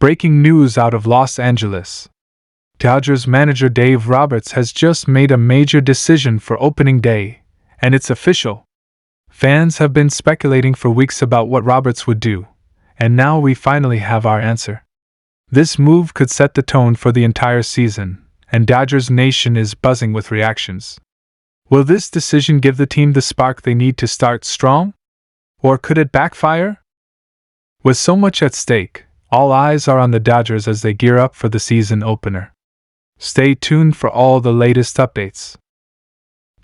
Breaking news out of Los Angeles. Dodgers manager Dave Roberts has just made a major decision for opening day, and it's official. Fans have been speculating for weeks about what Roberts would do, and now we finally have our answer. This move could set the tone for the entire season, and Dodgers Nation is buzzing with reactions. Will this decision give the team the spark they need to start strong? Or could it backfire? With so much at stake, all eyes are on the Dodgers as they gear up for the season opener. Stay tuned for all the latest updates.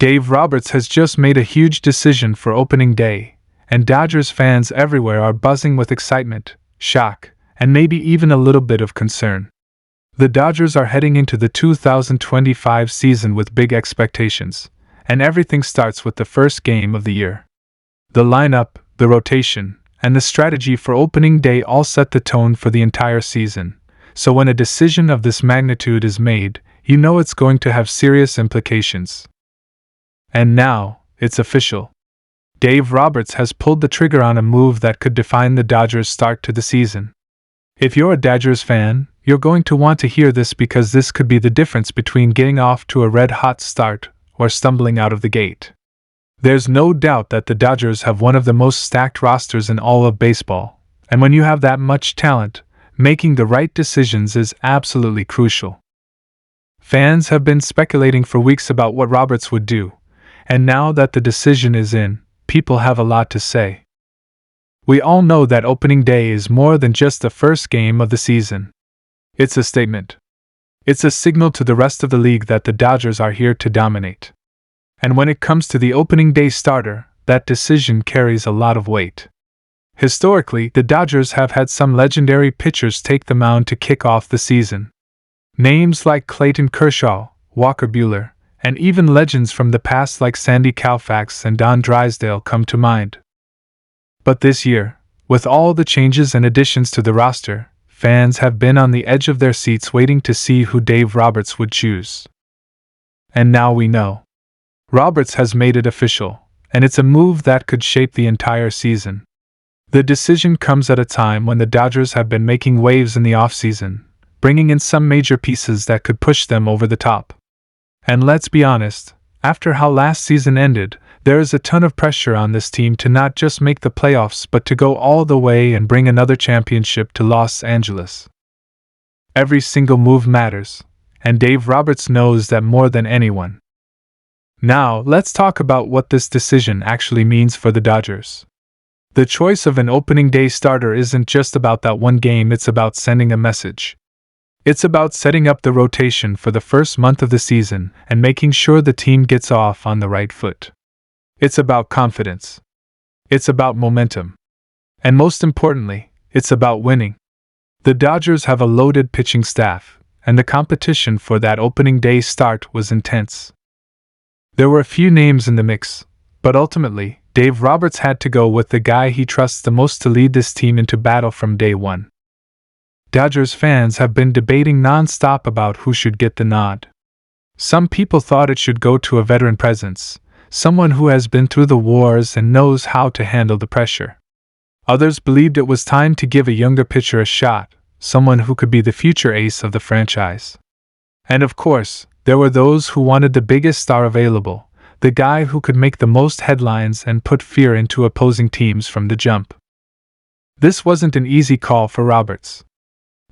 Dave Roberts has just made a huge decision for opening day, and Dodgers fans everywhere are buzzing with excitement, shock, and maybe even a little bit of concern. The Dodgers are heading into the 2025 season with big expectations, and everything starts with the first game of the year. The lineup, the rotation, and the strategy for opening day all set the tone for the entire season, so when a decision of this magnitude is made, you know it's going to have serious implications. And now, it's official. Dave Roberts has pulled the trigger on a move that could define the Dodgers' start to the season. If you're a Dodgers fan, you're going to want to hear this because this could be the difference between getting off to a red-hot start or stumbling out of the gate. There's no doubt that the Dodgers have one of the most stacked rosters in all of baseball, and when you have that much talent, making the right decisions is absolutely crucial. Fans have been speculating for weeks about what Roberts would do, and now that the decision is in, people have a lot to say. We all know that opening day is more than just the first game of the season. It's a statement. It's a signal to the rest of the league that the Dodgers are here to dominate. And when it comes to the opening day starter, that decision carries a lot of weight. Historically, the Dodgers have had some legendary pitchers take the mound to kick off the season. Names like Clayton Kershaw, Walker Buehler, and even legends from the past like Sandy Koufax and Don Drysdale come to mind. But this year, with all the changes and additions to the roster, fans have been on the edge of their seats waiting to see who Dave Roberts would choose. And now we know. Roberts has made it official, and it's a move that could shape the entire season. The decision comes at a time when the Dodgers have been making waves in the offseason, bringing in some major pieces that could push them over the top. And let's be honest, after how last season ended, there is a ton of pressure on this team to not just make the playoffs but to go all the way and bring another championship to Los Angeles. Every single move matters, and Dave Roberts knows that more than anyone. Now, let's talk about what this decision actually means for the Dodgers. The choice of an opening day starter isn't just about that one game, it's about sending a message. It's about setting up the rotation for the first month of the season and making sure the team gets off on the right foot. It's about confidence. It's about momentum. And most importantly, it's about winning. The Dodgers have a loaded pitching staff, and the competition for that opening day start was intense. There were a few names in the mix, but ultimately, Dave Roberts had to go with the guy he trusts the most to lead this team into battle from day one. Dodgers fans have been debating non-stop about who should get the nod. Some people thought it should go to a veteran presence, someone who has been through the wars and knows how to handle the pressure. Others believed it was time to give a younger pitcher a shot, someone who could be the future ace of the franchise. And of course, there were those who wanted the biggest star available, the guy who could make the most headlines and put fear into opposing teams from the jump. This wasn't an easy call for Roberts.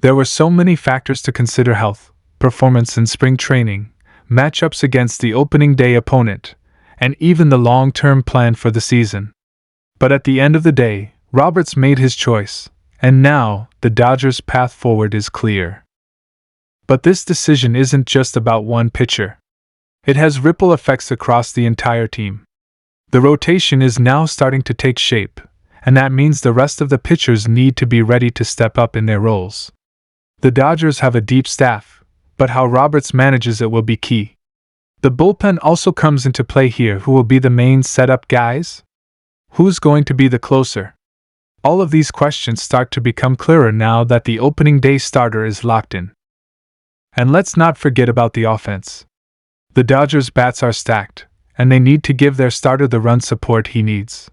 There were so many factors to consider: health, performance in spring training, matchups against the opening day opponent, and even the long-term plan for the season. But at the end of the day, Roberts made his choice, and now the Dodgers' path forward is clear. But this decision isn't just about one pitcher. It has ripple effects across the entire team. The rotation is now starting to take shape, and that means the rest of the pitchers need to be ready to step up in their roles. The Dodgers have a deep staff, but how Roberts manages it will be key. The bullpen also comes into play here. Who will be the main setup guys? Who's going to be the closer? All of these questions start to become clearer now that the opening day starter is locked in. And let's not forget about the offense. The Dodgers' bats are stacked, and they need to give their starter the run support he needs.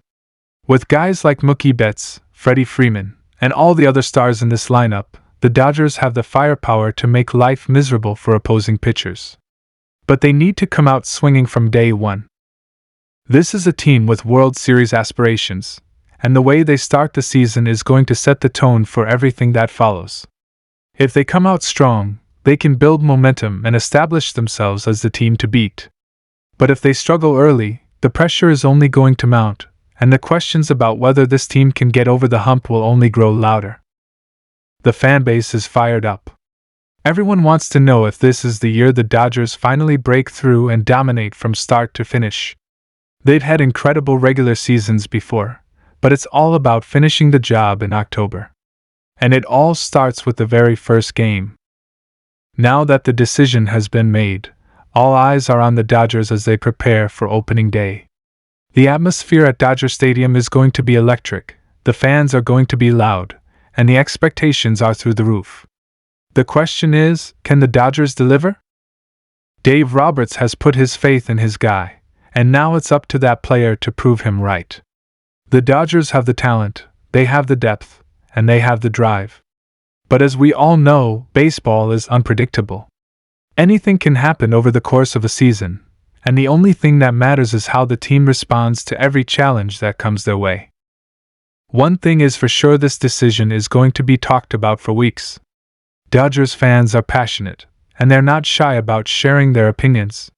With guys like Mookie Betts, Freddie Freeman, and all the other stars in this lineup, the Dodgers have the firepower to make life miserable for opposing pitchers. But they need to come out swinging from day one. This is a team with World Series aspirations, and the way they start the season is going to set the tone for everything that follows. If they come out strong, they can build momentum and establish themselves as the team to beat. But if they struggle early, the pressure is only going to mount, and the questions about whether this team can get over the hump will only grow louder. The fanbase is fired up. Everyone wants to know if this is the year the Dodgers finally break through and dominate from start to finish. They've had incredible regular seasons before, but it's all about finishing the job in October. And it all starts with the very first game. Now that the decision has been made, all eyes are on the Dodgers as they prepare for opening day. The atmosphere at Dodger Stadium is going to be electric, the fans are going to be loud, and the expectations are through the roof. The question is, can the Dodgers deliver? Dave Roberts has put his faith in his guy, and now it's up to that player to prove him right. The Dodgers have the talent, they have the depth, and they have the drive. But as we all know, baseball is unpredictable. Anything can happen over the course of a season, and the only thing that matters is how the team responds to every challenge that comes their way. One thing is for sure, this decision is going to be talked about for weeks. Dodgers fans are passionate, and they're not shy about sharing their opinions.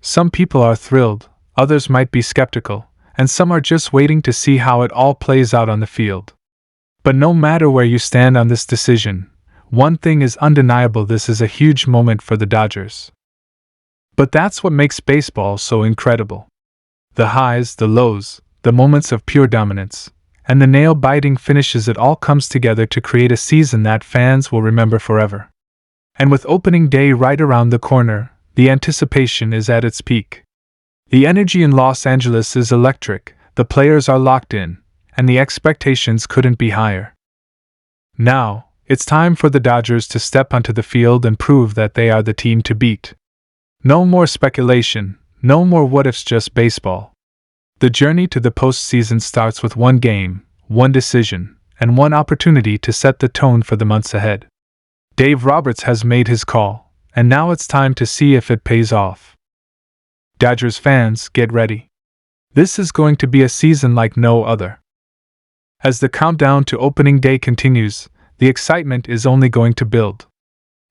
Some people are thrilled, others might be skeptical, and some are just waiting to see how it all plays out on the field. But no matter where you stand on this decision, one thing is undeniable: this is a huge moment for the Dodgers. But that's what makes baseball so incredible. The highs, the lows, the moments of pure dominance, and the nail-biting finishes, it all comes together to create a season that fans will remember forever. And with opening day right around the corner, the anticipation is at its peak. The energy in Los Angeles is electric, the players are locked in, and the expectations couldn't be higher. Now, it's time for the Dodgers to step onto the field and prove that they are the team to beat. No more speculation, no more what-ifs, just baseball. The journey to the postseason starts with one game, one decision, and one opportunity to set the tone for the months ahead. Dave Roberts has made his call, and now it's time to see if it pays off. Dodgers fans, get ready. This is going to be a season like no other. As the countdown to opening day continues, the excitement is only going to build.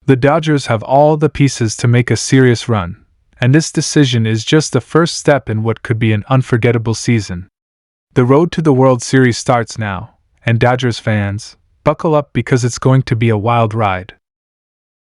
The Dodgers have all the pieces to make a serious run, and this decision is just the first step in what could be an unforgettable season. The road to the World Series starts now, and Dodgers fans, buckle up because it's going to be a wild ride.